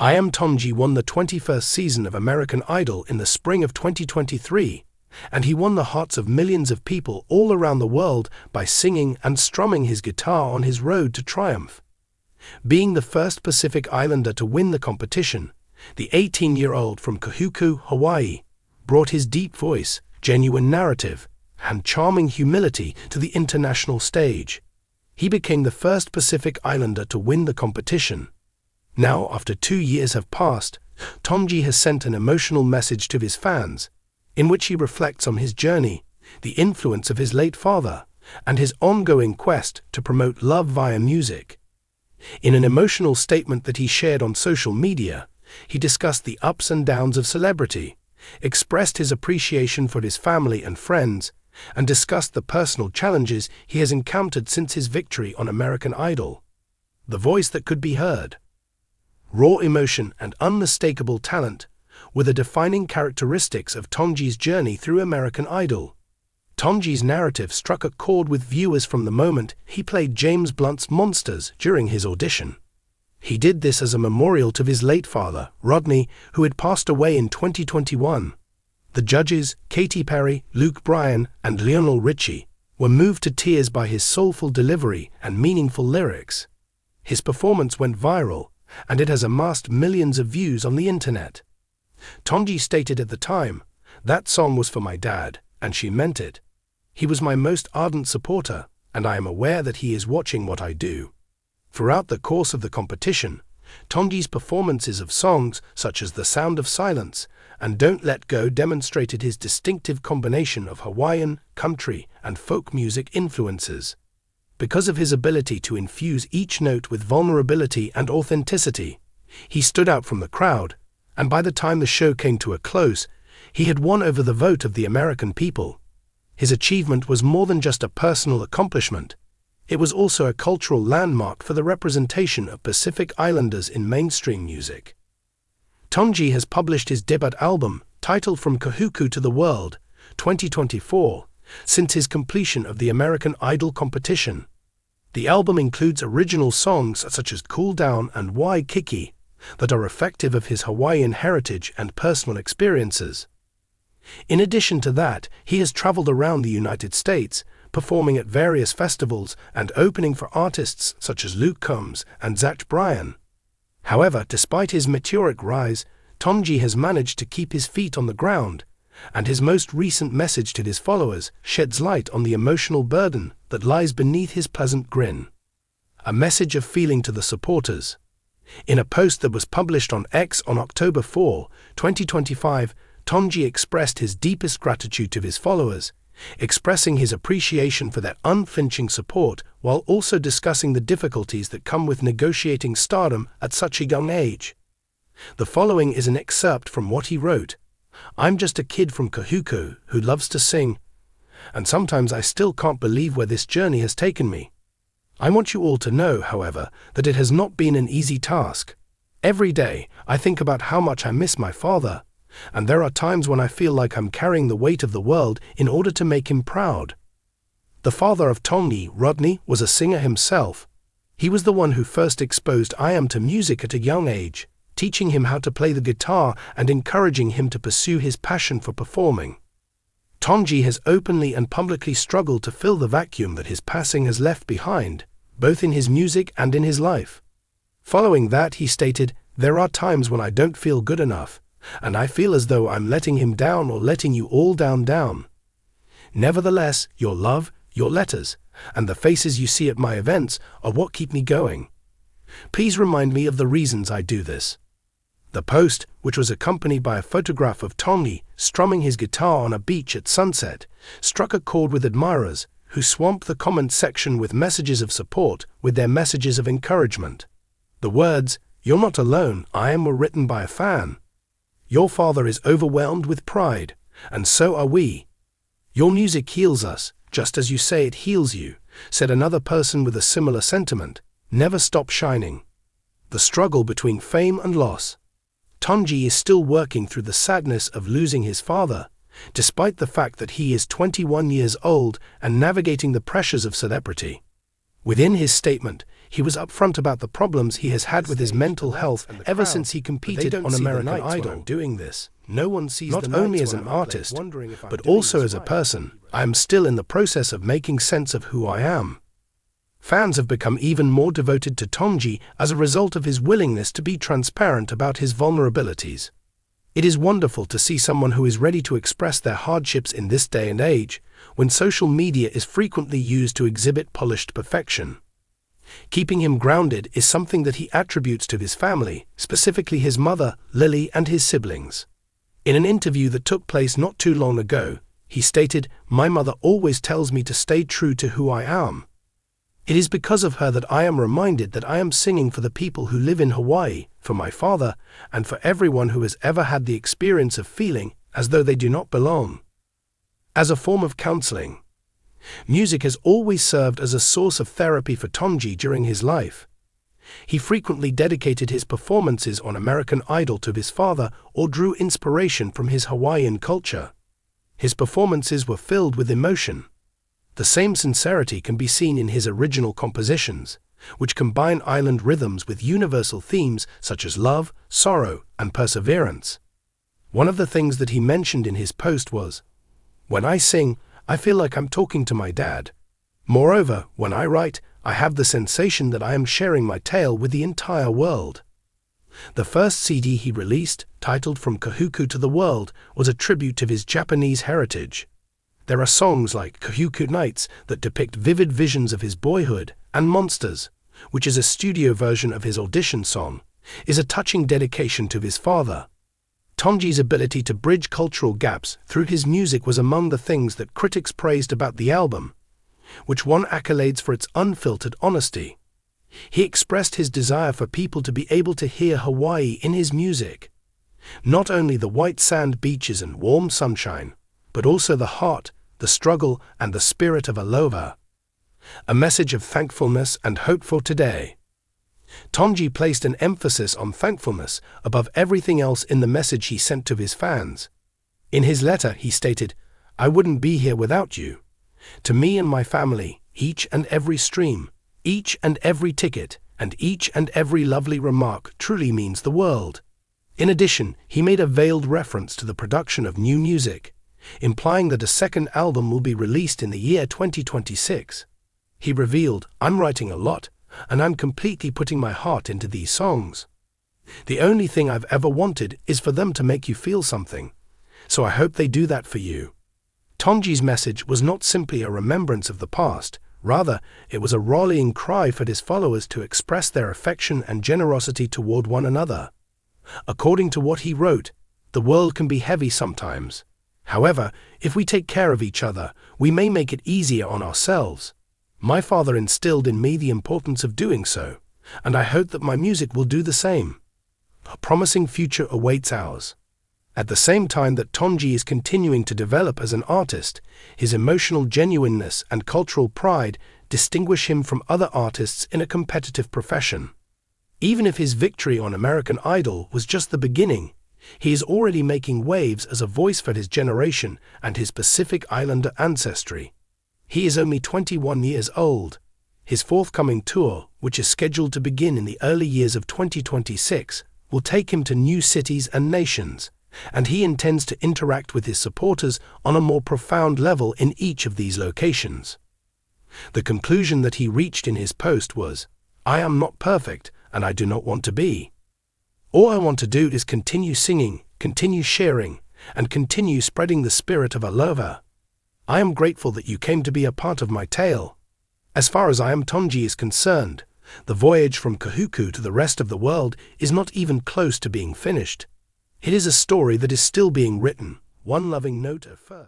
Iam Tongi won the 21st season of American Idol in the spring of 2023, and he won the hearts of millions of people all around the world by singing and strumming his guitar on his road to triumph. Being the first Pacific Islander to win the competition, the 18-year-old from Kahuku, Hawaii, brought his deep voice, genuine narrative, and charming humility to the international stage. He became the first Pacific Islander to win the competition. Now, after 2 years have passed, Tongi has sent an emotional message to his fans, in which he reflects on his journey, the influence of his late father, and his ongoing quest to promote love via music. In an emotional statement that he shared on social media, he discussed the ups and downs of celebrity, expressed his appreciation for his family and friends, and discussed the personal challenges he has encountered since his victory on American Idol. The voice that could be heard. Raw emotion and unmistakable talent were the defining characteristics of Tongi's journey through American Idol. Tongi's narrative struck a chord with viewers from the moment he played James Blunt's Monsters during his audition. He did this as a memorial to his late father, Rodney, who had passed away in 2021. The judges, Katy Perry, Luke Bryan, and Lionel Richie, were moved to tears by his soulful delivery and meaningful lyrics. His performance went viral, and it has amassed millions of views on the internet. Tongi stated at the time, "That song was for my dad, and she meant it. He was my most ardent supporter, and I am aware that he is watching what I do." Throughout the course of the competition, Tongi's performances of songs such as The Sound of Silence and Don't Let Go demonstrated his distinctive combination of Hawaiian, country, and folk music influences. Because of his ability to infuse each note with vulnerability and authenticity, he stood out from the crowd, and by the time the show came to a close, he had won over the vote of the American people. His achievement was more than just a personal accomplishment. It was also a cultural landmark for the representation of Pacific Islanders in mainstream music. Tongi has published his debut album, titled From Kahuku to the World, 2024, since his completion of the American Idol competition. The album includes original songs such as Cool Down and Wai Kiki that are reflective of his Hawaiian heritage and personal experiences. In addition to that, he has traveled around the United States, performing at various festivals and opening for artists such as Luke Combs and Zach Bryan. However, despite his meteoric rise, Tongi has managed to keep his feet on the ground, and his most recent message to his followers sheds light on the emotional burden that lies beneath his pleasant grin. A message of feeling to the supporters. In a post that was published on X on October 4, 2025, Tongi expressed his deepest gratitude to his followers, expressing his appreciation for their unflinching support while also discussing the difficulties that come with negotiating stardom at such a young age. The following is an excerpt from what he wrote. "I'm just a kid from Kahuku who loves to sing, and sometimes I still can't believe where this journey has taken me. I want you all to know, however, that it has not been an easy task. Every day, I think about how much I miss my father, and there are times when I feel like I'm carrying the weight of the world in order to make him proud." The father of Tongi, Rodney, was a singer himself. He was the one who first exposed Iam to music at a young age, teaching him how to play the guitar and encouraging him to pursue his passion for performing. Tongi has openly and publicly struggled to fill the vacuum that his passing has left behind, both in his music and in his life. Following that, he stated, "There are times when I don't feel good enough, and I feel as though I'm letting him down or letting you all down. Nevertheless, your love, your letters, and the faces you see at my events are what keep me going. Please remind me of the reasons I do this." The post, which was accompanied by a photograph of Tongi strumming his guitar on a beach at sunset, struck a chord with admirers who swamped the comment section with messages of support with their messages of encouragement. The words, "You're not alone, Iam," were written by a fan. "Your father is overwhelmed with pride, and so are we. Your music heals us, just as you say it heals you," said another person with a similar sentiment. "Never stop shining." The struggle between fame and loss. Tongi is still working through the sadness of losing his father, despite the fact that he is 21 years old and navigating the pressures of celebrity. Within his statement, He was upfront about the problems he has had with his mental health ever since he competed on American Idol. Doing this, no one sees not only as an artist, but also as a person. I am still in the process of making sense of who I am. Fans have become even more devoted to Tongi as a result of his willingness to be transparent about his vulnerabilities. It is wonderful to see someone who is ready to express their hardships in this day and age, when social media is frequently used to exhibit polished perfection. Keeping him grounded is something that he attributes to his family, specifically his mother, Lily, and his siblings. In an interview that took place not too long ago, he stated, "My mother always tells me to stay true to who I am. It is because of her that I am reminded that I am singing for the people who live in Hawaii, for my father, and for everyone who has ever had the experience of feeling as though they do not belong." As a form of counseling, music has always served as a source of therapy for Tongi during his life. He frequently dedicated his performances on American Idol to his father or drew inspiration from his Hawaiian culture. His performances were filled with emotion. The same sincerity can be seen in his original compositions, which combine island rhythms with universal themes such as love, sorrow, and perseverance. One of the things that he mentioned in his post was, "When I sing, I feel like I'm talking to my dad. Moreover, when I write, I have the sensation that I am sharing my tale with the entire world." The first CD he released, titled From Kahuku to the World, was a tribute to his Japanese heritage. There are songs like Kahuku Nights that depict vivid visions of his boyhood, and Monsters, which is a studio version of his audition song, is a touching dedication to his father. Tongi's ability to bridge cultural gaps through his music was among the things that critics praised about the album, which won accolades for its unfiltered honesty. He expressed his desire for people to be able to hear Hawaii in his music. Not only the white sand beaches and warm sunshine, but also the heart, the struggle, and the spirit of aloha. A message of thankfulness and hope for today. Tongi placed an emphasis on thankfulness above everything else in the message he sent to his fans. In his letter, he stated, "I wouldn't be here without you. To me and my family, each and every stream, each and every ticket, and each and every lovely remark truly means the world." In addition, he made a veiled reference to the production of new music, implying that a second album will be released in the year 2026. He revealed, "I'm writing a lot, and I'm completely putting my heart into these songs. The only thing I've ever wanted is for them to make you feel something, so I hope they do that for you." Tongi's message was not simply a remembrance of the past, rather, it was a rallying cry for his followers to express their affection and generosity toward one another. According to what he wrote, "The world can be heavy sometimes. However, if we take care of each other, we may make it easier on ourselves. My father instilled in me the importance of doing so, and I hope that my music will do the same. A promising future awaits ours." At the same time that Tongi is continuing to develop as an artist, his emotional genuineness and cultural pride distinguish him from other artists in a competitive profession. Even if his victory on American Idol was just the beginning, he is already making waves as a voice for his generation and his Pacific Islander ancestry. He is only 21 years old. His forthcoming tour, which is scheduled to begin in the early years of 2026, will take him to new cities and nations, and he intends to interact with his supporters on a more profound level in each of these locations. The conclusion that he reached in his post was, "I am not perfect, and I do not want to be. All I want to do is continue singing, continue sharing, and continue spreading the spirit of aloha. I am grateful that you came to be a part of my tale. As far as Iam Tongi is concerned, the voyage from Kahuku to the rest of the world is not even close to being finished. It is a story that is still being written, one loving note at first."